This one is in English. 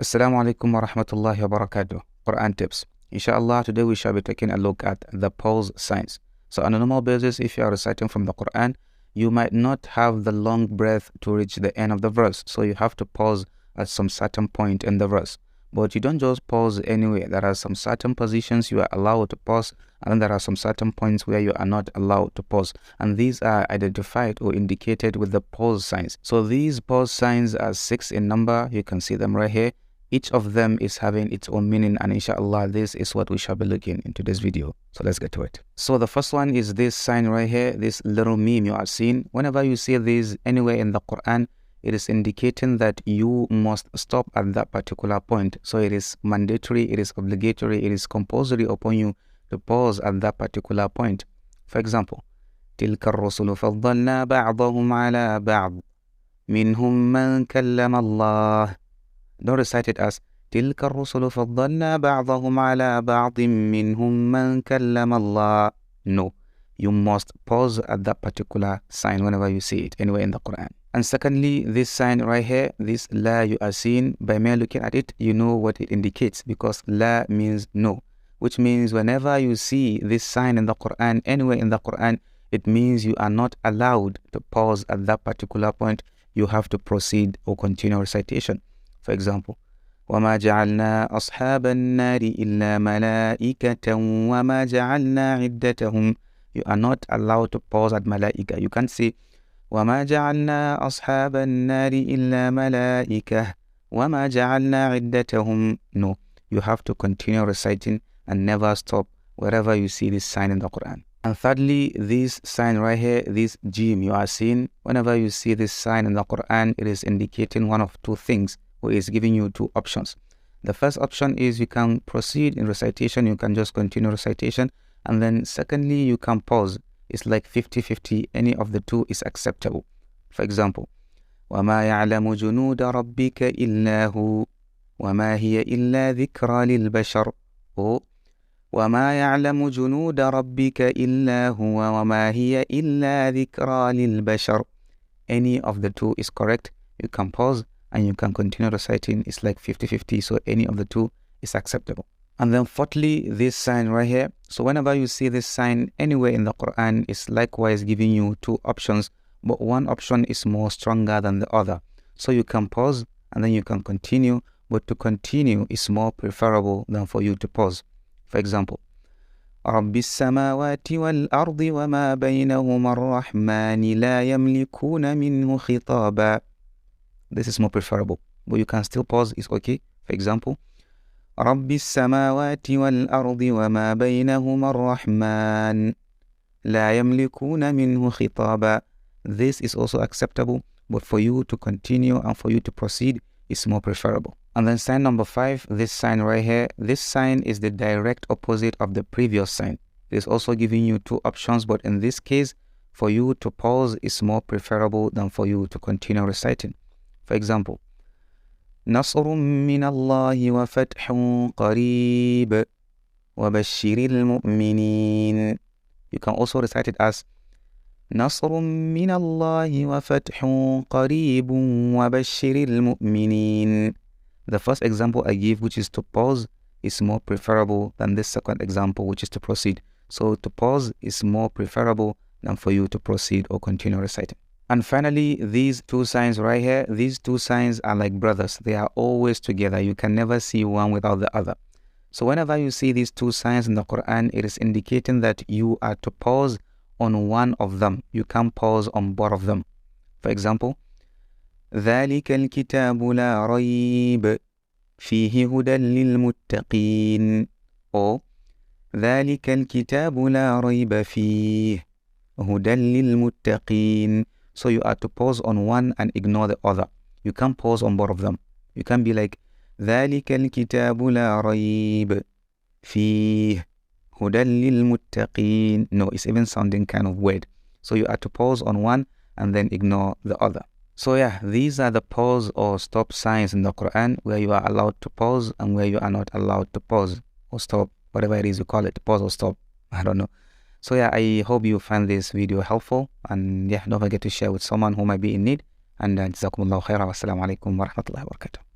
Assalamu alaikum wa rahmatullahi wa barakatuh. Quran tips. In Shaa Allah, today we shall be taking a look at the pause signs. So on a normal basis, if you are reciting from the Quran, you might not have the long breath to reach the end of the verse. So you have to pause at some certain point in the verse. But you don't just pause anywhere. There are some certain positions you are allowed to pause, and then there are some certain points where you are not allowed to pause. And these are identified or indicated with the pause signs. So these pause signs are 6 in number. You can see them right here. Each of them is having its own meaning, and inshallah this is what we shall be looking into this video. So let's get to it. So the first one is this sign right here, this little meme you are seeing. Whenever you see this anywhere in the Quran, it is indicating that you must stop at that particular point. So it is mandatory, it is obligatory, it is compulsory upon you to pause at that particular point. For example, تِلْكَ الرُّسُلُ فَضَّلْنَا بَعْضَهُمْ عَلَى بَعْضٍ مِنْهُمْ مَنْ كَلَّمَ اللَّهُ. Don't recite it as تِلْكَ الرُّسُلُ فَضَّلْنَا بَعْضَهُمْ عَلَى بَعْضٍ مِّنْهُمْ مَنْ كَلَّمَ اللَّهُ. No, you must pause at that particular sign whenever you see it anywhere in the Quran. And secondly, this sign right here, this la you are seeing, by mere looking at it, you know what it indicates, because la means no, which means whenever you see this sign in the Quran, anywhere in the Quran, it means you are not allowed to pause at that particular point. You have to proceed or continue recitation. For example, وَمَا جَعَلْنَا أَصْحَابَ النَّارِ إِلَّا مَلَائِكَةً وَمَا جَعَلْنَا عِدَّتَهُمْ. You are not allowed to pause at malaika. You can't say وَمَا جَعَلْنَا أَصْحَابَ النَّارِ إِلَّا مَلَائِكَةً وَمَا جَعَلْنَا عِدَّتَهُمْ. No, you have to continue reciting and never stop wherever you see this sign in the Quran. And thirdly, this sign right here, this jim you are seeing, whenever you see this sign in the Quran, it is indicating one of two things, or is giving you two options. The first option is you can proceed in recitation, you can just continue recitation, and then secondly, you can pause. It's like 50-50, any of the two is acceptable. For example, وَمَا يَعْلَمُ جُنُودَ رَبِّكَ إِلَّا هُ وَمَا هِيَ إِلَّا ذِكْرَى لِلْبَشَرِ. Or وَمَا يَعْلَمُ جُنُودَ رَبِّكَ إِلَّا هُوَ وَمَا هِيَ إِلَّا ذِكْرَى لِلْبَشَرِ. Any of the two is correct. You can pause and you can continue reciting. It's like 50-50, so any of the two is acceptable. And then fourthly, this sign right here. So whenever you see this sign anywhere in the Quran, it's likewise giving you two options, but one option is more stronger than the other. So you can pause and then you can continue, but to continue is more preferable than for you to pause. For example, رَبِّ السَّمَاوَاتِ وَالْأَرْضِ وَمَا بَيْنَهُمَا الرَّحْمَنِ لَا يَمْلِكُونَ مِنْهُ خِطَابًا. This is more preferable, but you can still pause, it's okay. For example, رَبِّ السَّمَاوَاتِ وَالْأَرْضِ وَمَا بَيْنَهُمَا الرَّحْمَنِ لَا يَمْلِكُونَ مِنْهُ خِطَابًا. This is also acceptable, but for you to continue and for you to proceed is more preferable. And then sign number 5, this sign right here, this sign is the direct opposite of the previous sign. It is also giving you two options, but in this case, for you to pause is more preferable than for you to continue reciting. For example, نَصْرٌ مِّنَ اللَّهِ وَفَتْحٌ قَرِيبٌ وَبَشِّرِ الْمُؤْمِنِينَ. You can also recite it as نَصْرٌ مِّنَ اللَّهِ وَفَتْحٌ قَرِيبٌ وَبَشِّرِ الْمُؤْمِنِينَ. The first example I give, which is to pause, is more preferable than this second example, which is to proceed. So to pause is more preferable than for you to proceed or continue reciting. And finally, these two signs right here, these two signs are like brothers. They are always together. You can never see one without the other. So whenever you see these two signs in the Quran, it is indicating that you are to pause on one of them. You can't pause on both of them. For example, ذَلِكَ الْكِتَابُ لَا رَيْبَ فِيهِ هُدًى لِلْمُتَّقِينَ. Or ذَلِكَ الْكِتَابُ لَا رَيْبَ فِيهِ هُدًى لِلْمُتَّقِينَ. So you are to pause on one and ignore the other. You can't pause on both of them. You can't be like ذَلِكَ الْكِتَابُ لَا رَيْبَ فِيهِ هُدًى لِلْمُتَّقِينَ. No, it's even sounding kind of weird. So you are to pause on one and then ignore the other. So yeah, these are the pause or stop signs in the Quran, where you are allowed to pause and where you are not allowed to pause or stop, whatever it is you call it, pause or stop, I don't know. So yeah, I hope you find this video helpful, and yeah, don't forget to share with someone who might be in need. And jazakumullahu khairan. Wassalamu alaikum wa rahmatullahi wa barakatuh.